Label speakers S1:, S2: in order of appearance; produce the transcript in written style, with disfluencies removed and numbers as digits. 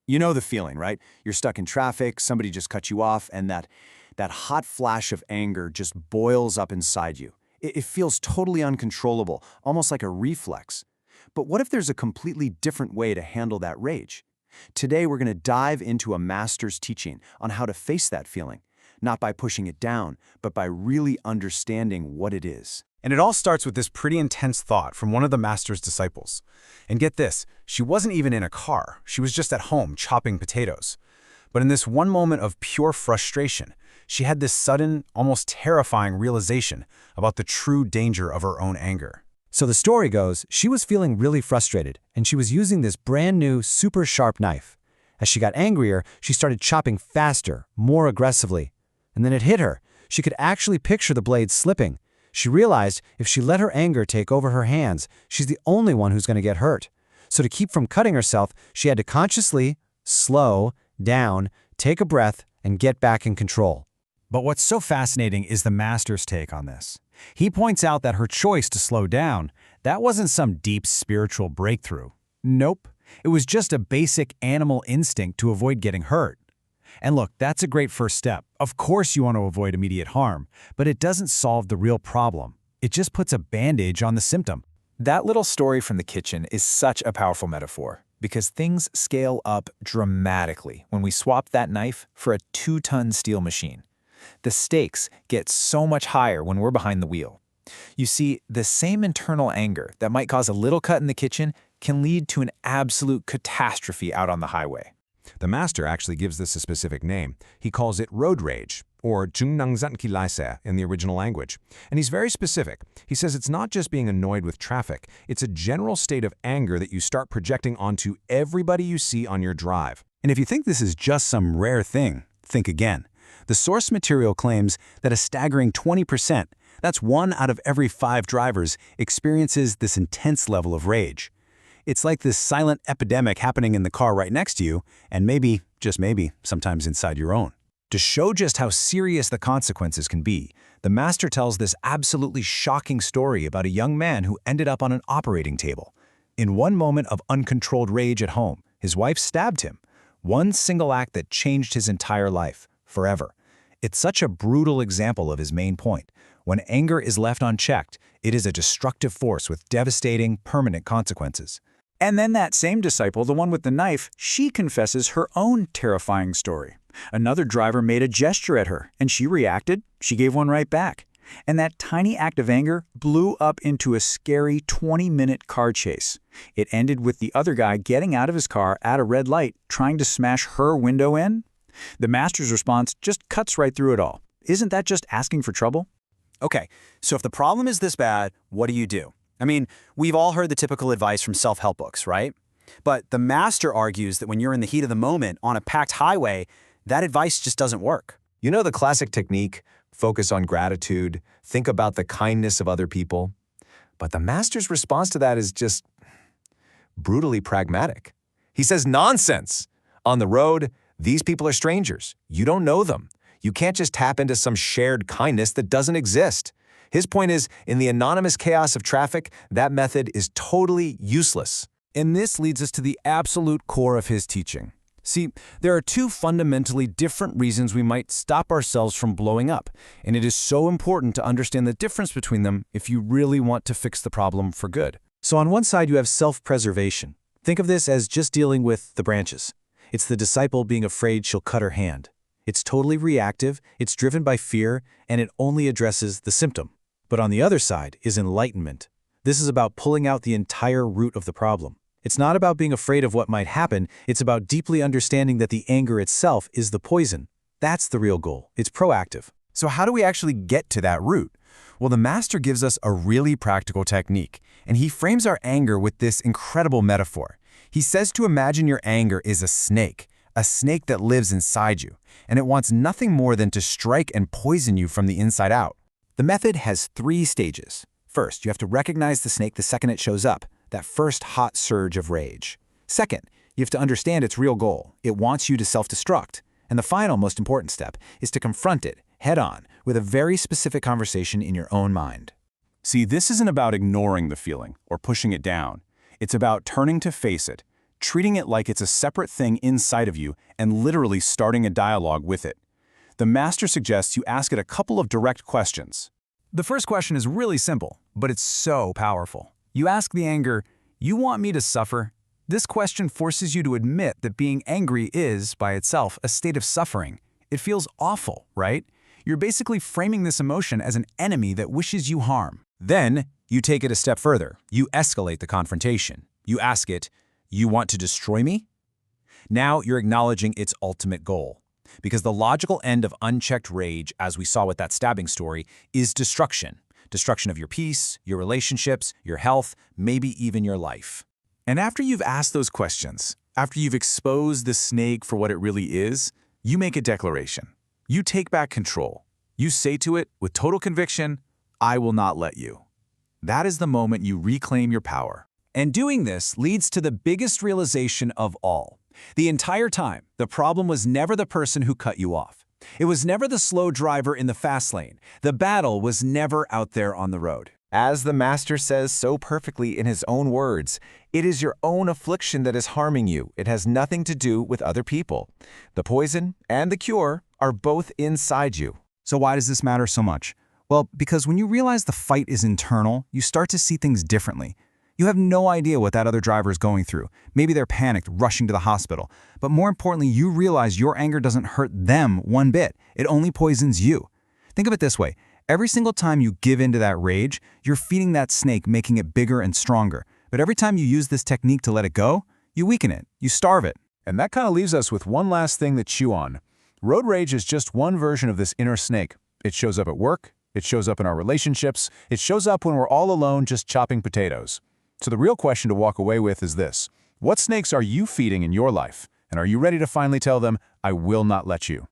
S1: You know the feeling, right? You're stuck in traffic, somebody just cut you off, and that hot flash of anger just boils up inside you. It feels totally uncontrollable, almost like a reflex. But what if there's a completely different way to handle that rage? Today, we're going to dive into a master's teaching on how to face that feeling, not by pushing it down, but by really understanding what it is.
S2: And it all starts with this pretty intense thought from one of the master's disciples. And get this, she wasn't even in a car. She was just at home chopping potatoes. But in this one moment of pure frustration, she had this sudden, almost terrifying realization about the true danger of her own anger.
S3: So the story goes, she was feeling really frustrated, and she was using this brand new, super sharp knife. As she got angrier, she started chopping faster, more aggressively. And then it hit her. She could actually picture the blade slipping. She realized if she let her anger take over her hands, she's the only one who's going to get hurt. So to keep from cutting herself, she had to consciously slow down, take a breath, and get back in control.
S4: But what's so fascinating is the master's take on this. He points out that her choice to slow down, that wasn't some deep spiritual breakthrough. Nope, it was just a basic animal instinct to avoid getting hurt. And look, that's a great first step. Of course you want to avoid immediate harm, but it doesn't solve the real problem. It just puts a bandage on the symptom.
S5: That little story from the kitchen is such a powerful metaphor because things scale up dramatically when we swap that knife for a 2-ton steel machine. The stakes get so much higher when we're behind the wheel. You see, the same internal anger that might cause a little cut in the kitchen can lead to an absolute catastrophe out on the highway.
S6: The master actually gives this a specific name. He calls it road rage, or 중낭산기라세 in the original language. And he's very specific. He says it's not just being annoyed with traffic. It's a general state of anger that you start projecting onto everybody you see on your drive.
S4: And if you think this is just some rare thing, think again. The source material claims that a staggering 20%, that's 1 out of every 5 drivers, experiences this intense level of rage. It's like this silent epidemic happening in the car right next to you, and maybe, just maybe, sometimes inside your own. To show just how serious the consequences can be, the master tells this absolutely shocking story about a young man who ended up on an operating table. In one moment of uncontrolled rage at home, his wife stabbed him. One single act that changed his entire life, forever. It's such a brutal example of his main point. When anger is left unchecked, it is a destructive force with devastating, permanent consequences. And then that same disciple, the one with the knife, she confesses her own terrifying story. Another driver made a gesture at her, and she reacted. She gave one right back. And that tiny act of anger blew up into a scary 20-minute car chase. It ended with the other guy getting out of his car at a red light, trying to smash her window in. The master's response just cuts right through it all. Isn't that just asking for trouble?
S1: Okay, so if the problem is this bad, what do? I mean, we've all heard the typical advice from self-help books, right? But the master argues that when you're in the heat of the moment on a packed highway, that advice just doesn't work.
S6: You know the classic technique, focus on gratitude, think about the kindness of other people? But the master's response to that is just brutally pragmatic. He says, nonsense! On the road, these people are strangers. You don't know them. You can't just tap into some shared kindness that doesn't exist. His point is, in the anonymous chaos of traffic, that method is totally useless.
S4: And this leads us to the absolute core of his teaching. See, there are 2 fundamentally different reasons we might stop ourselves from blowing up, and it is so important to understand the difference between them if you really want to fix the problem for good.
S3: So on one side, you have self-preservation. Think of this as just dealing with the branches. It's the disciple being afraid she'll cut her hand. It's totally reactive, it's driven by fear, and it only addresses the symptom. But on the other side is enlightenment. This is about pulling out the entire root of the problem. It's not about being afraid of what might happen, it's about deeply understanding that the anger itself is the poison. That's the real goal. It's proactive.
S4: So how do we actually get to that root? Well, the master gives us a really practical technique, and he frames our anger with this incredible metaphor. He says to imagine your anger is a snake that lives inside you, and it wants nothing more than to strike and poison you from the inside out. The method has 3 stages. First, you have to recognize the snake the second it shows up, that first hot surge of rage. Second, you have to understand its real goal. It wants you to self-destruct. And the final, most important step is to confront it head-on with a very specific conversation in your own mind.
S2: See, this isn't about ignoring the feeling or pushing it down. It's about turning to face it, treating it like it's a separate thing inside of you and literally starting a dialogue with it. The master suggests you ask it a couple of direct questions.
S5: The first question is really simple, but it's so powerful. You ask the anger, "You want me to suffer?" This question forces you to admit that being angry is, by itself, a state of suffering. It feels awful, right? You're basically framing this emotion as an enemy that wishes you harm.
S4: Then, you take it a step further. You escalate the confrontation. You ask it, "You want to destroy me?" Now you're acknowledging its ultimate goal. Because the logical end of unchecked rage, as we saw with that stabbing story, is destruction. Destruction of your peace, your relationships, your health, maybe even your life.
S5: And after you've asked those questions, after you've exposed the snake for what it really is, you make a declaration. You take back control. You say to it with total conviction, "I will not let you." That is the moment you reclaim your power.
S4: And doing this leads to the biggest realization of all. The entire time, the problem was never the person who cut you off. It was never the slow driver in the fast lane. The battle was never out there on the road.
S6: As the Master says so perfectly in his own words, it is your own affliction that is harming you. It has nothing to do with other people. The poison and the cure are both inside you.
S2: So why does this matter so much? Well, because when you realize the fight is internal, you start to see things differently. You have no idea what that other driver is going through. Maybe they're panicked, rushing to the hospital. But more importantly, you realize your anger doesn't hurt them one bit. It only poisons you. Think of it this way. Every single time you give in to that rage, you're feeding that snake, making it bigger and stronger. But every time you use this technique to let it go, you weaken it. You starve it.
S1: And that kind of leaves us with one last thing to chew on. Road rage is just one version of this inner snake. It shows up at work. It shows up in our relationships. It shows up when we're all alone just chopping potatoes. So the real question to walk away with is this. What snakes are you feeding in your life? And are you ready to finally tell them, "I will not let you"?